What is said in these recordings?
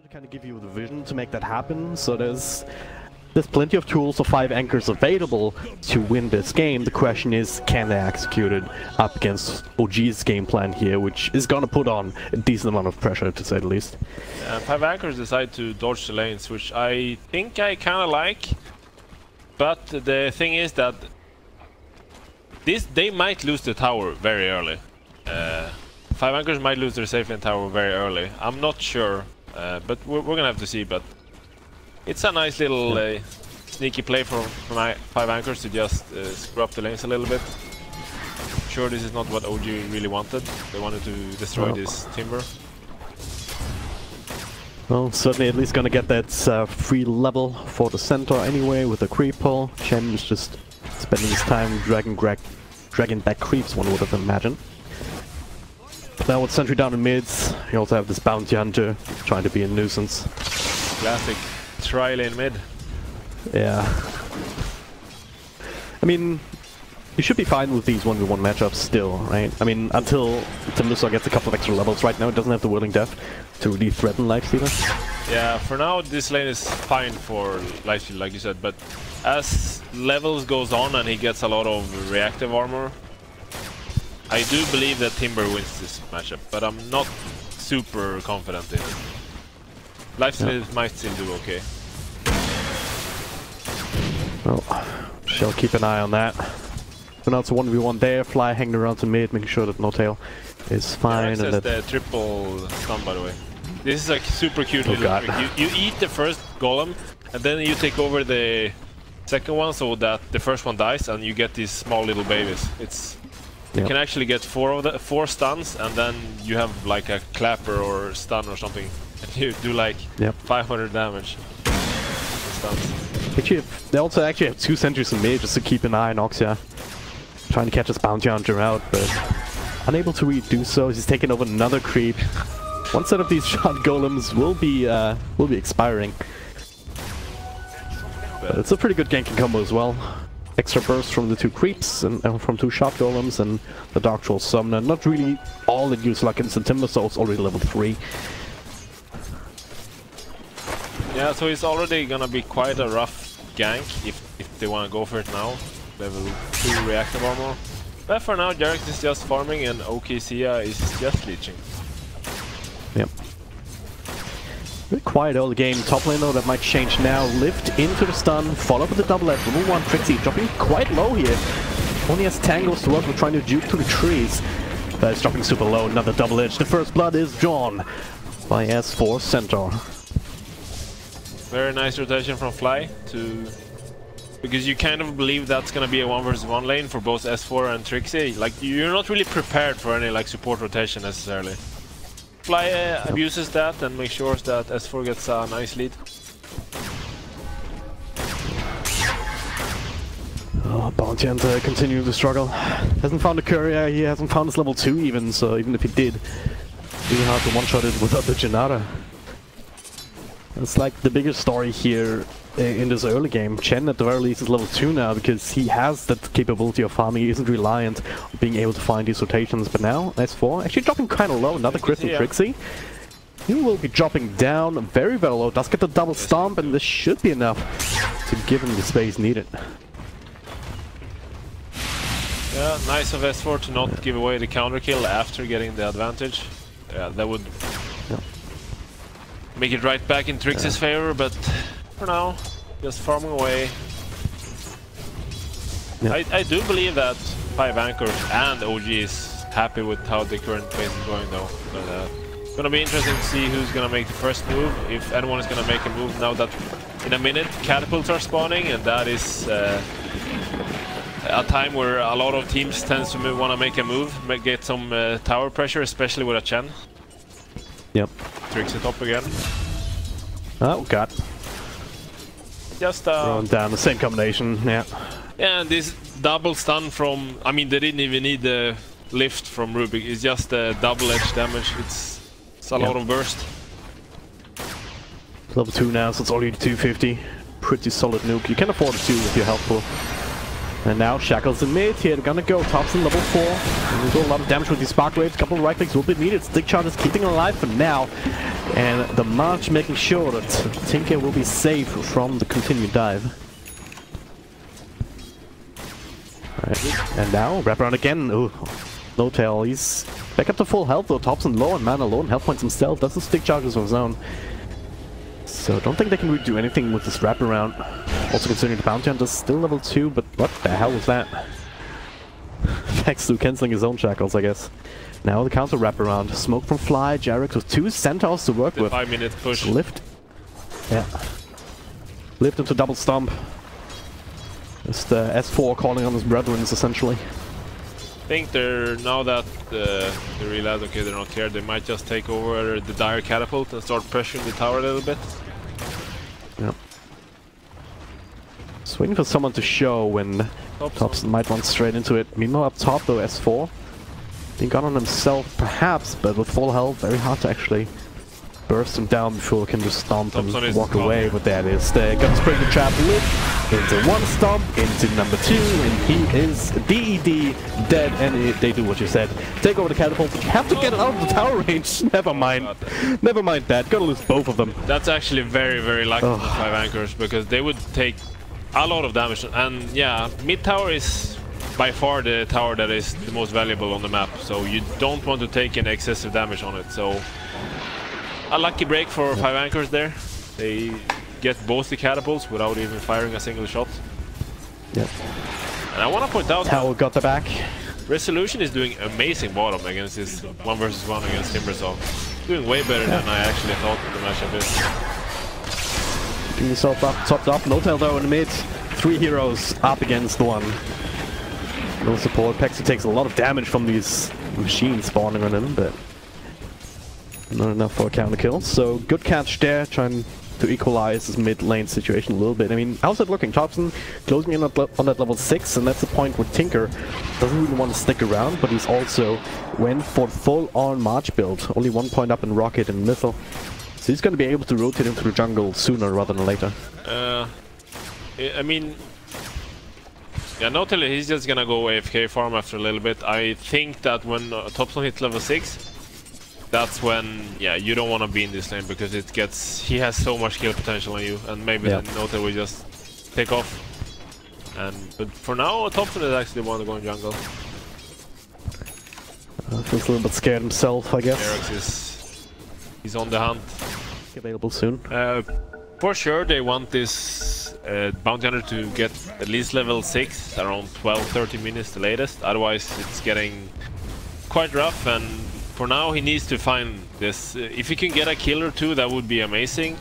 to kind of give you the vision to make that happen. So there's plenty of tools of 5 anchors available to win this game. The question is, can they execute it up against OG's game plan here, which is gonna put on a decent amount of pressure, to say the least. 5 anchors decide to dodge the lanes, which I think I kind of like. But the thing is that they might lose the tower very early. 5 anchors might lose their safe lane tower very early. I'm not sure, but we're gonna have to see. But it's a nice little sneaky play from 5 anchors to just screw up the lanes a little bit. Sure, this is not what OG really wanted. They wanted to destroy this timber. Well, certainly at least gonna get that free level for the center anyway with the creep pull. Chen is just spending his time dragging back creeps, one would have imagined. Now with sentry down in mids, you also have this bounty hunter trying to be a nuisance. Classic tri-lane mid. Yeah. I mean, you should be fine with these 1v1 matchups still, right? I mean, until Timbersaw gets a couple of extra levels. Right now it doesn't have the Whirling Death to really threaten Lifestealer. Yeah, for now this lane is fine for Lifestealer, like you said, but as levels goes on and he gets a lot of reactive armor, I do believe that Timber wins this matchup, but I'm not super confident in it. Lifestealer might still do okay. Well, shall keep an eye on that. So now it's a 1v1 there, Fly hanging around to mid, making sure that Notailis fine. And the triple stun, by the way. This is a super cute little trick. You eat the first golem, and then you take over the second one so that the first one dies, and you get these small little babies. You can actually get 4 stuns, and then you have like a clapper or stun or something, and you do like 500 damage. Stuns. Actually, they also actually have 2 sentries in mid just to keep an eye on Oxia. Trying to catch his bounty hunter out, but unable to really do so. He's taking over another creep. One set of these shot golems will be expiring. But it's a pretty good ganking combo as well. Extra burst from the 2 creeps and from 2 shot golems and the Dark Troll Summoner. Not really all that use like instant timber, so it's already level 3. Yeah, so it's already gonna be quite a rough gank if they want to go for it now. Level 2 reactive armor. But for now, Jarek is just farming and OKCia is just leeching. Yep. Very quiet early game. Top lane though, that might change now. Lift into the stun, follow up with the double edge. Level 1 Trixie dropping quite low here. Only has tangles to work with, trying to juke through the trees. That is dropping super low. Another double edge. The first blood is drawn by S4 Centaur. Very nice rotation from Fly because you kind of believe that's gonna be a 1 versus 1 lane for both S4 and Trixie. Like, you're not really prepared for any like support rotation necessarily. Fly abuses that and makes sure that S4 gets a nice lead. Oh, Bounty Hunter continuing to struggle. Hasn't found a courier, he hasn't found his level 2 even, so even if he did, really hard to one-shot it without the Janata. It's like the biggest story here in this early game. Chen at the very least is level 2 now because he has that capability of farming. He isn't reliant on being able to find these rotations. But now S4 actually dropping kind of low. Another crit from Trixie. He will be dropping down very low. Does get the double stomp, and this should be enough to give him the space needed. Yeah, nice of S4 to not give away the counter kill after getting the advantage. Yeah, that would make it right back in Trixie's favor, but for now, just farming away. I do believe that 5 anchors and OG is happy with how the current phase is going though. But it's gonna be interesting to see who's gonna make the first move, if anyone is gonna make a move now that in a minute catapults are spawning, and that is a time where a lot of teams tend to want to make a move, get some tower pressure, especially with a Chen. Yep. Trixie top again. Oh god. Just throwing down the same combination, yeah. Yeah, and this double stun from, I mean, they didn't even need the lift from Rubik. It's just the double edge damage. It's a lot of burst. Level 2 now, so it's already 250. Pretty solid nuke. You can afford it too with your health pool. And now Shackles in mid here, gonna go Thompson level 4. We'll do a lot of damage with these spark waves, couple of right clicks will be needed. Stick charge is keeping him alive for now. And the March making sure that Tinker will be safe from the continued dive. Right. And now, wrap around again. Ooh, no-tail, he's back up to full health though. Thompson low on mana, low on health points himself, doesn't stick charges of his own. So don't think they can really do anything with this wraparound. Also considering the bounty hunter's still level 2, but what the hell was that? Thanks to cancelling his own shackles, I guess. Now the counter wraparound. Smoke from Fly, Jarek with 2 centaurs to work with. 5 minutes push. So lift. Yeah. Lift into double stomp. Just S4 calling on his brethren, essentially. I think they're, now that they realize, okay, they're not here, they might just take over the dire catapult and start pressuring the tower a little bit. Yeah. Just waiting for someone to show when Thompson might run straight into it. Meanwhile up top though, S4. Being gone on himself perhaps, but with full health, very hard to actually burst him down before he can just stomp and walk away. But there it is. They're gonna spring the trap lift into one stomp, into number 2, and he is DED dead, and they do what you said. Take over the catapult, but you have to get it out of the tower range. Never mind. Never mind that. Gotta lose both of them. That's actually very, very lucky for 5 anchors, because they would take a lot of damage. And yeah, mid tower is by far the tower that is the most valuable on the map, so you don't want to take any excessive damage on it. So a lucky break for 5 anchors there. They get both the catapults without even firing a single shot. Yep. And I want to point out Tower got the back. Resolution is doing amazing bottom against this 1 versus 1 against Timbersaw. Doing way better than I actually thought the matchup is. Keeping yourself up, topped up. No-tail though in the mid. 3 heroes up against 1. No support. Pexy takes a lot of damage from these machines spawning on him, but not enough for a counter kill. So good catch there, trying to equalize his mid lane situation a little bit. I mean, how's it looking? Thompson closing in on that level 6, and that's the point where Tinker doesn't really want to stick around, but he's also went for full-on March build. Only 1 point up in Rocket and Missile. So he's going to be able to rotate into the jungle sooner rather than later. I mean, yeah, no-tail, he's just gonna go AFK farm after a little bit. I think that when Thompson hits level 6, that's when, yeah, you don't want to be in this lane, because it gets, he has so much kill potential on you, and maybe then no-tail will just take off. But for now, Thompson is actually the one to go in jungle. Feels a little bit scared himself, I guess. Erex he's on the hunt. Available soon. For sure, they want this bounty hunter to get at least level 6, around 12-13 minutes the latest. Otherwise, it's getting quite rough, and for now, he needs to find this. If he can get a kill or 2, that would be amazing.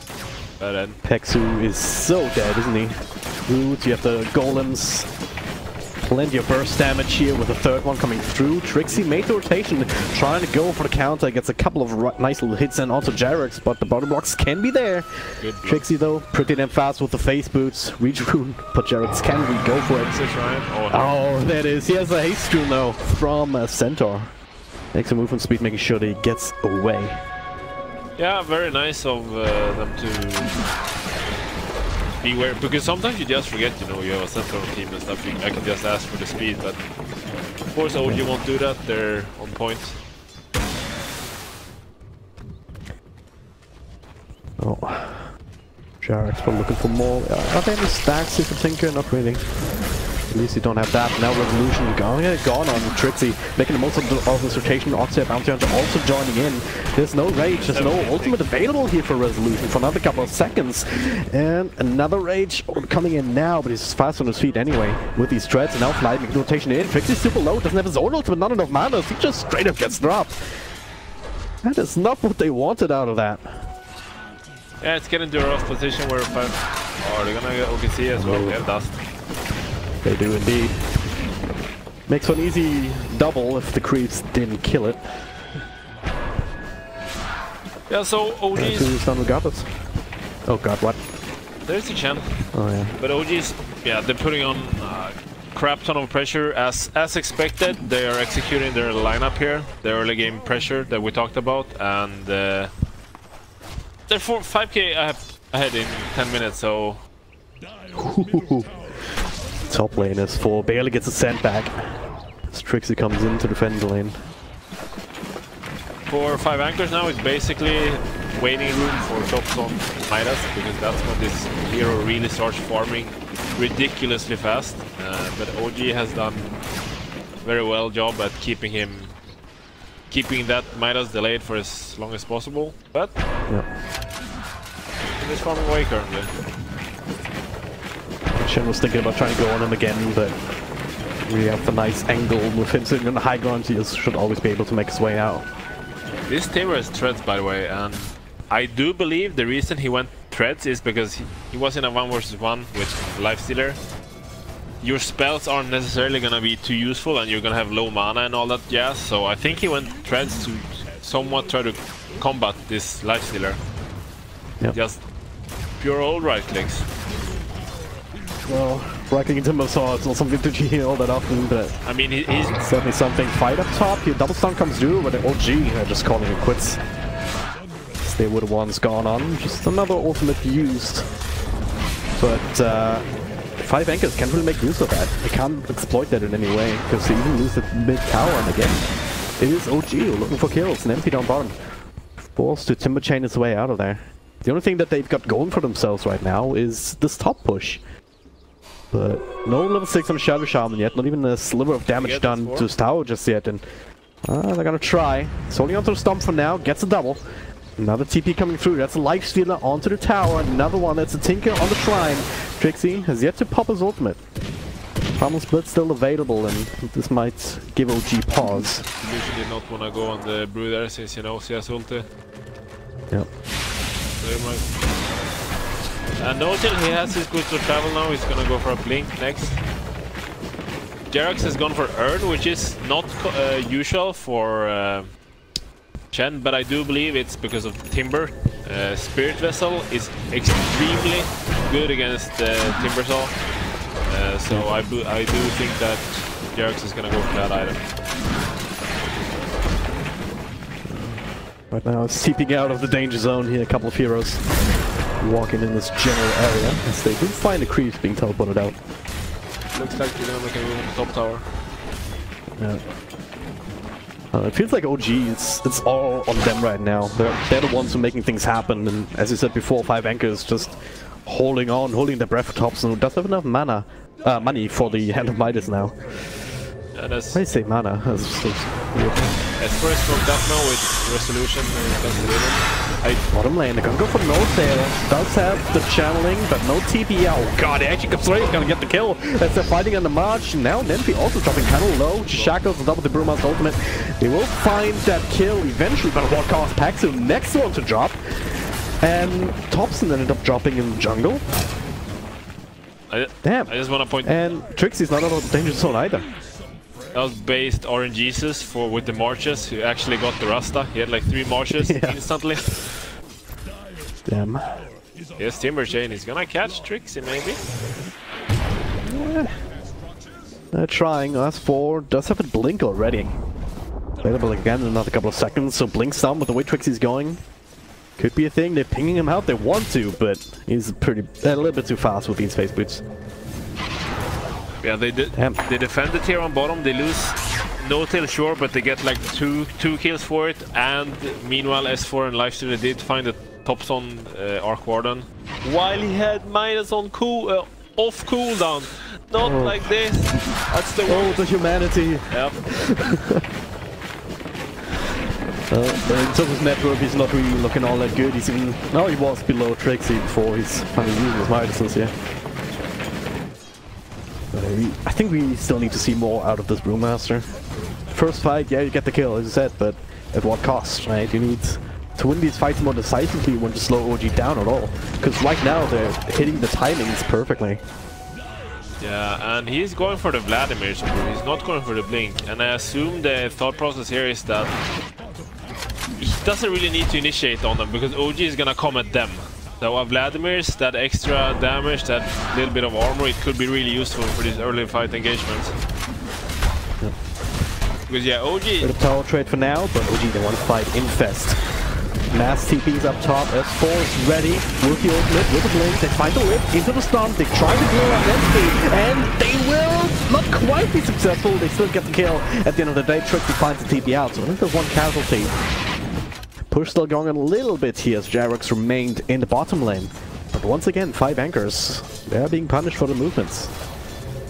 But then Pexu is so dead, isn't he? Root, you have the golems. Plenty of burst damage here with the 3rd one coming through. Trixie made the rotation, trying to go for the counter. Gets a couple of nice little hits and also Jarex, but the bottom blocks can be there. Trixie though, pretty damn fast with the face boots. Reach rune, but Jarex can really go for it. Oh, there it is. He has a haste rune though from Centaur. Makes a movement speed, making sure that he gets away. Yeah, very nice of them to beware, because sometimes you just forget, you know, you have a Centaur team and stuff. I can just ask for the speed, but of course OG won't do that. They're on point. Oh, Jarek's probably looking for more. Are there any stacks here for Tinker? Not really. At least you don't have that. Now Revolution gone on Trixie, making the most of this rotation. Oxia Bounty Hunter also joining in. There's no rage, there's no ultimate available here for Resolution for another couple of seconds. And another rage coming in now, but he's fast on his feet anyway with these treads. And now Fly making rotation in. Trixie's super low, doesn't have his own ultimate, not enough mana, so he just straight up gets dropped. That is not what they wanted out of that. Yeah, it's getting to a rough position where they're gonna get OKC as well. Get dust. They do indeed. Makes for an easy double if the creeps didn't kill it. Yeah, so OG's... done regardless. Oh god, what? There's the Chen. Oh yeah. But OG's, yeah, they're putting on crap ton of pressure. As expected, they are executing their lineup here. The early game pressure that we talked about. And they're 5k ahead in 10 minutes, so... Top lane is full, barely gets a cent back. As Trixie comes into defend the lane. For 5 anchors now, it's basically waiting room for tops on Midas, because that's when this hero really starts farming ridiculously fast. But OG has done very well job at keeping that Midas delayed for as long as possible. But he's farming away currently. Chen was thinking about trying to go on him again, but we have the nice angle with him sitting on the high ground. He should always be able to make his way out. This Timber has treads, by the way, and I do believe the reason he went treads is because he was in a 1 versus 1 with Lifestealer. Your spells aren't necessarily gonna be too useful, and you're gonna have low mana and all that jazz. So I think he went treads to somewhat try to combat this Lifestealer. Yep. Just pure old right clicks. Well, right-clicking Timber Saw is not something to hear all that often, but I mean, he's certainly something. Fight up top, your double stun comes through, but the OG are just calling it quits. They were the ones gone on. Just another ultimate used. But 5 anchors can't really make use of that. They can't exploit that in any way, because they even lose the mid tower, and again, it is OG looking for kills, and MP down bottom. Forced to Timber Chain his way out of there. The only thing that they've got going for themselves right now is this top push. But no level 6 on Shadow Shaman yet, not even a sliver of damage done to his tower just yet, and they're gonna try. He's holding onto the stump for now, gets a double. Another TP coming through, that's a Lifestealer onto the tower, another one, that's a Tinker on the Shrine. Trixie has yet to pop his ultimate. Primal Split still available, and this might give OG pause. He did not want to go on the Brew there since he knows he has ulti. Yep. And no-till, he has his boots of travel now, he's gonna go for a blink next. Jerax has gone for Earn, which is not usual for Chen, but I do believe it's because of Timber. Spirit Vessel is extremely good against Timber Saw, so I do think that Jerax is gonna go for that item. Right now, seeping out of the danger zone here, a couple of heroes walking in this general area as they do find the creeps being teleported out. Looks like they're gonna make a move on the top tower. Yeah. It feels like OG, it's all on them right now. They're the ones who are making things happen, and as you said before, 5 anchors just holding on, holding their breath for tops, and does have enough money for the Hand of Midas now. And as I say mana, that's so weird. As first from that now with Resolution, bottom lane, they're gonna go for no-tail. Does have the channeling, but no TP. Oh god, he actually comes through, he's gonna get the kill as they're fighting on the march. Now Nenfi also dropping kind of low. Shackles on top of the Brewmaster ultimate. They will find that kill eventually, but what cost Paxu next one to drop. And Thompson ended up dropping in the jungle. Damn. I just want to point... And Trixie's not out of the danger zone either. That was based RNGesus with the marches, who actually got the Rasta. He had like 3 marches instantly. Damn. Yes, Timber Chain is gonna catch Trixie maybe. Yeah. They're trying. S4 does have a blink already. Available again in another couple of seconds, so blinks down, but the way Trixie's going could be a thing. They're pinging him out, they want to, but he's a little bit too fast with these face boots. Yeah, they defend the tier on bottom, they lose no-tail sure, but they get like two kills for it, and meanwhile S4 and Lifestealer did find the tops on Arc Warden. While he had Midas on off cooldown. Not like this. That's the the humanity. Yep. In terms of network, he's not really looking all that good. He's even... No, he was below Trixie before he's finally using his Midas's here. I think we still need to see more out of this Brewmaster. First fight, yeah, you get the kill, as you said, but at what cost, right? You need to win these fights more decisively. You want to slow OG down at all. Because right now, they're hitting the timings perfectly. Yeah, and he's going for the Vladimir, so he's not going for the Blink. And I assume the thought process here is that he doesn't really need to initiate on them, because OG is gonna come at them. So Vladimir's, that extra damage, that little bit of armor, it could be really useful for these early fight engagements. Yep. Because yeah, OG... Bit of tower trade for now, but OG they want to fight Infest. Mass TP's up top. S4 is ready with the ultimate, with the blink. They find the lift into the stun. They try to blow on Empty, and they will not quite be successful. They still get the kill. At the end of the day, Trixie finds the TP out. So I think there's one casualty. Push still going a little bit here as Jarex remained in the bottom lane. But once again, 5 anchors. They are being punished for the movements.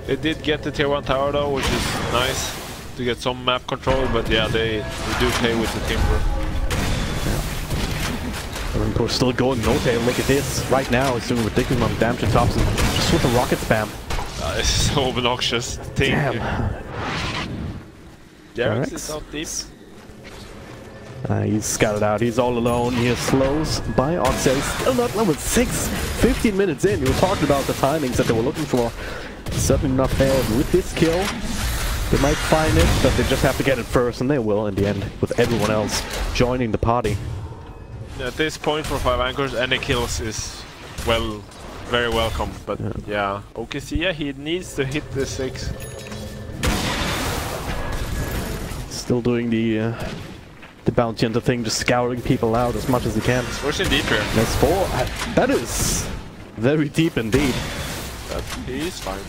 They did get the tier 1 tower though, which is nice to get some map control, but yeah, they do play with the Timber. And we're still going no-tail. Look at this. Right now, he's doing ridiculous amount of damage to Thompson. Just with the rocket spam. This is so obnoxious. Damn. Jarex is out deep. He's scouted out. He's all alone. He has slows by og.notail. Still not level 6. 15 minutes in. You were talking about the timings that they were looking for. Certainly not there. With this kill, they might find it, but they just have to get it first, and they will in the end, with everyone else joining the party. At this point, for 5 anchors, any kills is, well, very welcome. But yeah, OKC, yeah, he needs to hit the 6. Still doing the bounty hunter thing, just scouring people out as much as he can. Pushing deep here. That's 4. That is very deep indeed. But he's fine.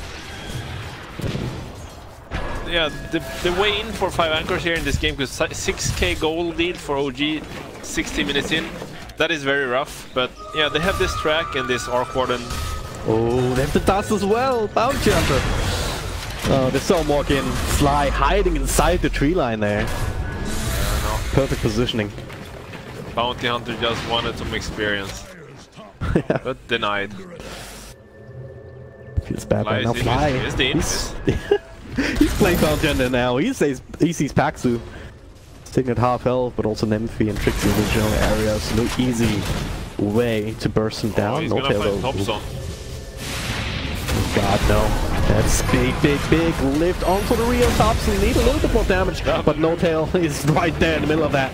Yeah, the way in for 5 anchors here in this game, because 6k gold lead for OG 60 minutes in, that is very rough. But yeah, they have this track and this arc warden. Oh, they have the dust as well. Bounty hunter. Oh, they saw him walk in. Sly hiding inside the tree line there. No. Perfect positioning. Bounty hunter just wanted some experience. Yeah. But denied. Feels bad Fly right now. Fly. He's playing Bounty hunter now. He sees Paxu. He's taking at half health, but also Nymphy and Trixie in the general area. So no easy way to burst him down. He's no-tail gonna find Thompson. Oh god, no. That's big lift onto the real Thompson. Need a little bit more damage, but no-tail is right there in the middle of that.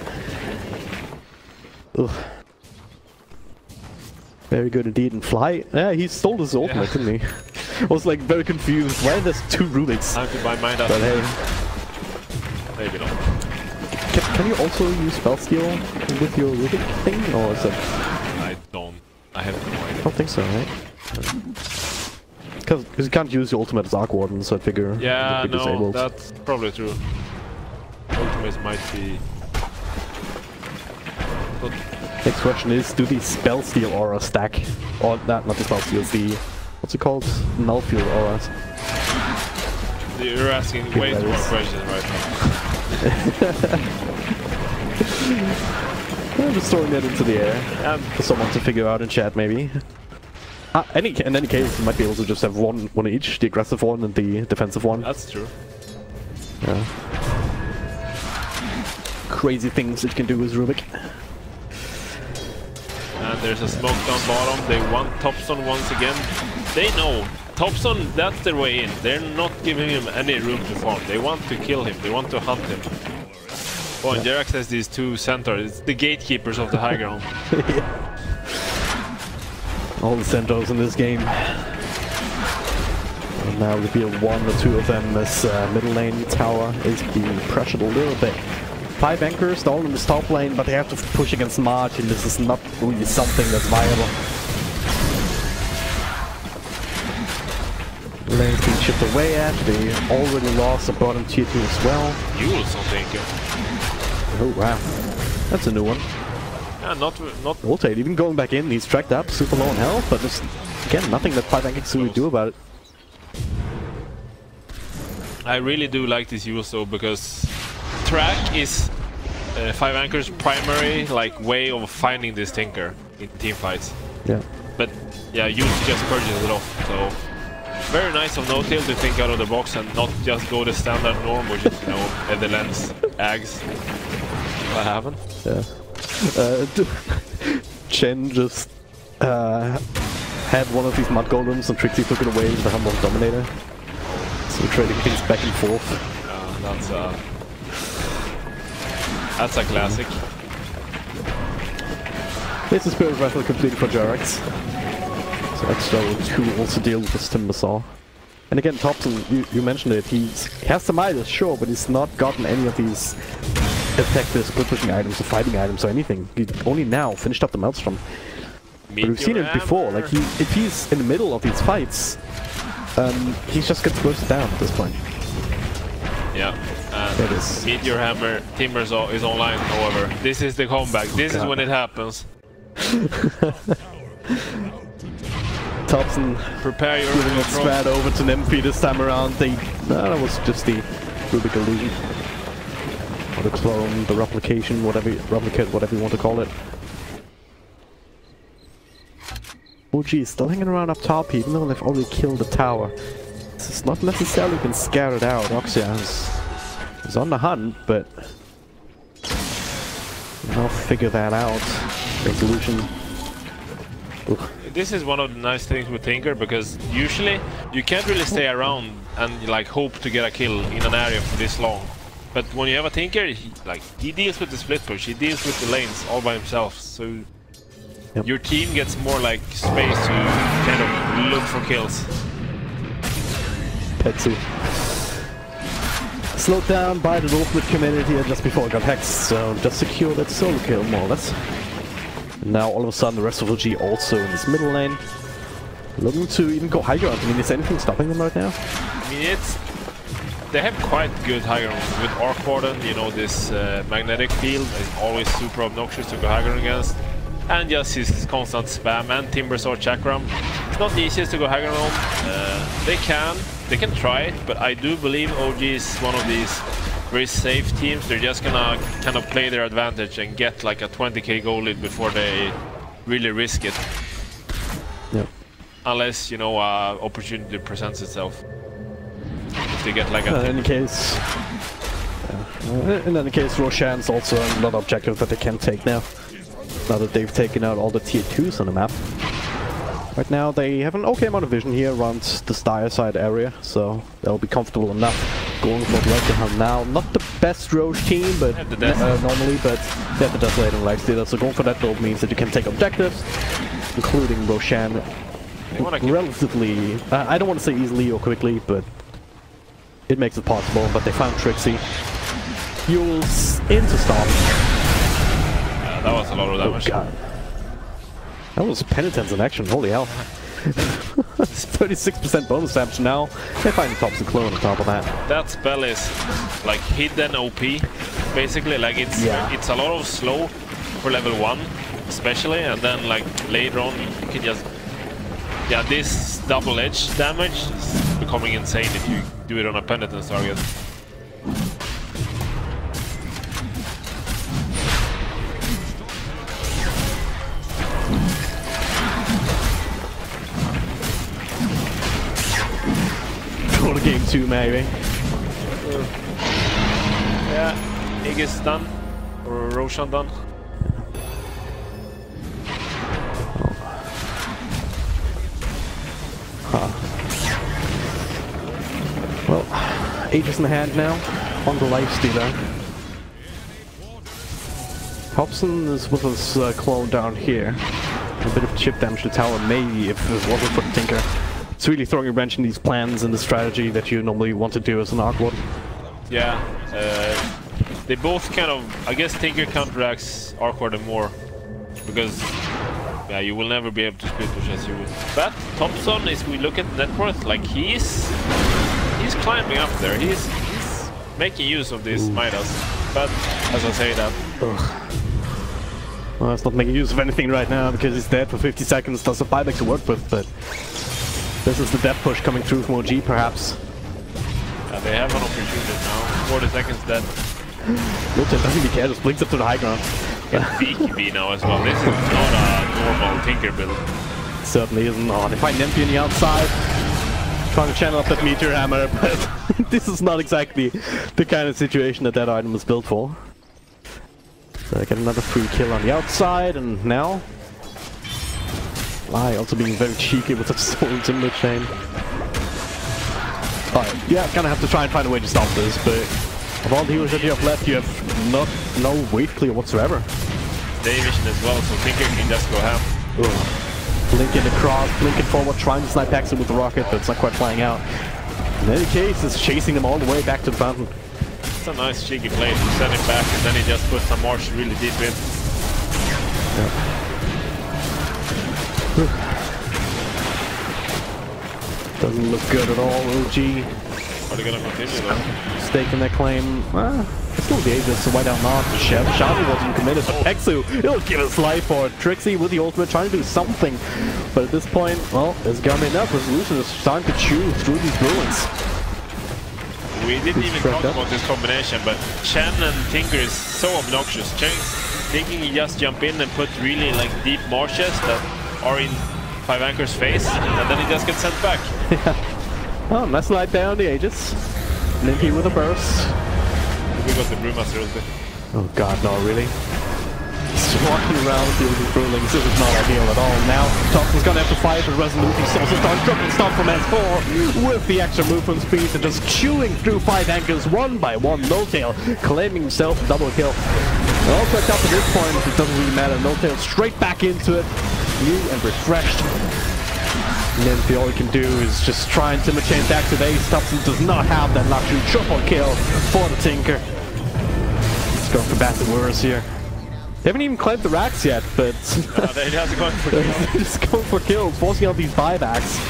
Ugh. Very good indeed. And Fly, yeah, he stole his ultimate, didn't he? I was like very confused. Why are there 2 Rubiks? Time to buy mine. But hey. Maybe not. Can you also use spell steal with your Rubik thing, or is it? I don't. I have no idea. I don't think so, right? Because you can't use your ultimate as Arc Warden, so I figure yeah, it would be no, disabled. that's probably true. Ultimates might be. But Next question is, do the spell steal aura stack? Or not the spell steal, the what's it called? Null field auras. you're asking way too more questions right now. I'm just throwing that into the air for someone to figure out in chat, maybe. In any case, you might be able to just have one each, the aggressive one and the defensive one. That's true. Yeah. Crazy things that you can do with Rubik. And there's a smoke down bottom. They want Thompson once again. They know Thompson, that's their way in. They're not giving him any room to farm. They want to kill him. They want to hunt him. Oh, and Jarex has these 2 centaurs. It's the gatekeepers of the high ground. Yeah. All the centaurs in this game. And now reveal 1 or 2 of them as middle lane tower is being pressured a little bit. 5 anchors, all in this top lane, but they have to push against March, and this is not really something that's viable. Lane's being chipped away at. They already lost a bottom tier 2 as well. Chen Tinker. Oh wow, that's a new one. Yeah, not. Rotate, even going back in, he's tracked up, super low on health, but just again nothing that 5 anchors really do about it. I really do like this use though, because track is 5 anchors' primary way of finding this Tinker in team fights. Yeah. But yeah, you just purchase it off. So very nice of no-tail to think out of the box and not just go the standard norm, which is the lens ags. What happened? Yeah. Chen just had one of these mud golems and Trixie took it away with the Humble Dominator. So trading things back and forth. That's a classic. This is Spirit Rifle completed for Jarex. So extra 2 also deal with this Timbersaw. And again, Thompson, you mentioned it, he has some items, sure, but he's not gotten any of these effective split pushing items or fighting items or anything. He only now finished up the Maelstrom. But we've seen it before, like if he's in the middle of these fights, he just gets burst down at this point. Yeah, and Meteor Hammer, Timber is online, however. This is the comeback, this is when it happens. Thompson prepare your giving it strat over to Nymphy this time around. That was just the Rubik illusion. Or the clone, the replication, replicate, whatever you want to call it. Oh geez, still hanging around up top even though they've already killed the tower. This has not necessarily been scattered out. Oxia is on the hunt, but I'll figure that out. Resolution. Ugh. This is one of the nice things with Tinker, because usually you can't really stay around and like hope to get a kill in an area for this long. But when you have a Tinker, he deals with the split push, he deals with the lanes all by himself, so your team gets more like space to kind of look for kills. Petsu. Slowed down by the ultimate community just before it got hexed, so just secure that solo kill more or less. And now all of a sudden the rest of OG also in this middle lane. Looking to even go high ground. I mean, is anything stopping them right now? I mean, they have quite good high ground with Arc Warden, you know, this magnetic field is always super obnoxious to go high ground against. And just his constant spam and Timber Sword Chakram. It's not the easiest to go high ground on. They can try it, but I do believe OG is one of these very safe teams. They're just gonna kind of play their advantage and get like a 20k goal lead before they really risk it. Yep. Unless, you know, opportunity presents itself. If they get like a... in any case, Roshan's also another objective that they can take now. Now that they've taken out all the tier 2s on the map. Right now they have an okay amount of vision here around the Styre side area, so they'll be comfortable enough going for Bloodhound now. Not the best Roche team, but normally, but they have the Desolator and Lifestealer, so going for that build means that you can take objectives, including Roshan, relatively, I don't want to say easily or quickly, but it makes it possible. But they found Trixie. Fuels into Storm. That was a lot of damage. Oh god. That was Penitence in action, holy hell. 36% bonus damage now. They find the Thompson clone on top of that. That spell is like hidden OP. Basically, like it's a lot of slow for level 1, especially, and then like later on you can just... Yeah, this double edge damage is becoming insane if you do it on a Penitence target. Go to game 2 maybe. Yeah, Ig is done. Or Roshan done. Well, Aegis in the hand now, on the Lifestealer. Hobson is with his clone down here. A bit of chip damage to the tower, maybe, if it wasn't for the Tinker. It's really throwing a wrench in these plans and the strategy that you normally want to do as an Arcward. Yeah, they both kind of... I guess Tinker counteracts Arcward more, because yeah, you will never be able to split push as you would. But Thompson, if we look at net worth, like he's climbing up there. He's making use of this Midas. But as I say that... Well, it's not making use of anything right now because he's dead for 50 seconds. Does a buyback to work with, but this is the death push coming through from OG, perhaps. Yeah, they have an opportunity now. 40 seconds dead. Looks doesn't even care, just blinks up to the high ground. Get BKB now as well. This is not a normal Tinker build. Certainly isn't. Oh, they find Nymphy on the outside. Trying to channel up that Meteor Hammer, but this is not exactly the kind of situation that item was built for. So I get another free kill on the outside, and now... also being very cheeky with that Soul Timber chain. Alright, yeah, gonna have to try and find a way to stop this, but of all the heroes that you have left, you have no wave clear whatsoever. Day vision as well, so Tinker can just go ham. Blinking across, blinking forward, trying to snipe Paxton with the rocket, but it's not quite flying out. In any case, it's chasing them all the way back to the fountain. That's a nice cheeky play to send him back, and then he just puts some marsh really deep in. Yeah. Doesn't look good at all, OG. Are they gonna continue though? Staking their claim. It's still the Aegis, so why not not? Chef Shavi wasn't committed, but Pexu, he'll give his life for it. Trixie with the ultimate trying to do something. But at this point, well, there's gonna be enough. Resolution is starting to chew through these ruins. We didn't even talk about this combination, but Chen and Tinker is so obnoxious. Chen thinking he just jump in and put really like deep marshes that are in 5 Anchor's face, and then he just gets sent back. Yeah. Oh, nice light there on the Aegis. Linky with a burst. We got the Brewmaster ulti. Oh god, no, really? Just walking around with the Brewlings, this is not ideal at all. Now, Thompson's gonna have to fight with Resolute. He's also starting dropping stuff from S4 with the extra movement speed and just chewing through 5 Anchors one by one. NoTail claiming himself a double kill. And also up to this point, it doesn't really matter. NoTail straight back into it, new and refreshed. Linky, all he can do is just try and simultaneous activate. Thompson does not have that luxury. Triple kill for the Tinker. Let's go for Bassett Wars here. They haven't even claimed the racks yet, but they have to go for kills. They're just going for kills, forcing out these buybacks.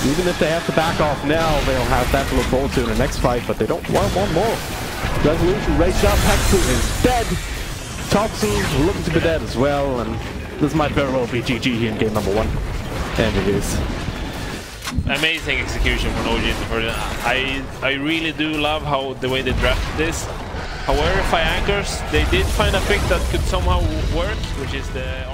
Even if they have to back off now, they'll have that to look forward to in the next fight, but they don't want one more. Resolution raised up, Pexu is dead. Thompson looking to be dead as well, and this might very well be GG here in game number 1. And it is. Amazing execution from OG. I really do love how the way they drafted this. However, 5 Anchors, they did find a pick that could somehow work, which is the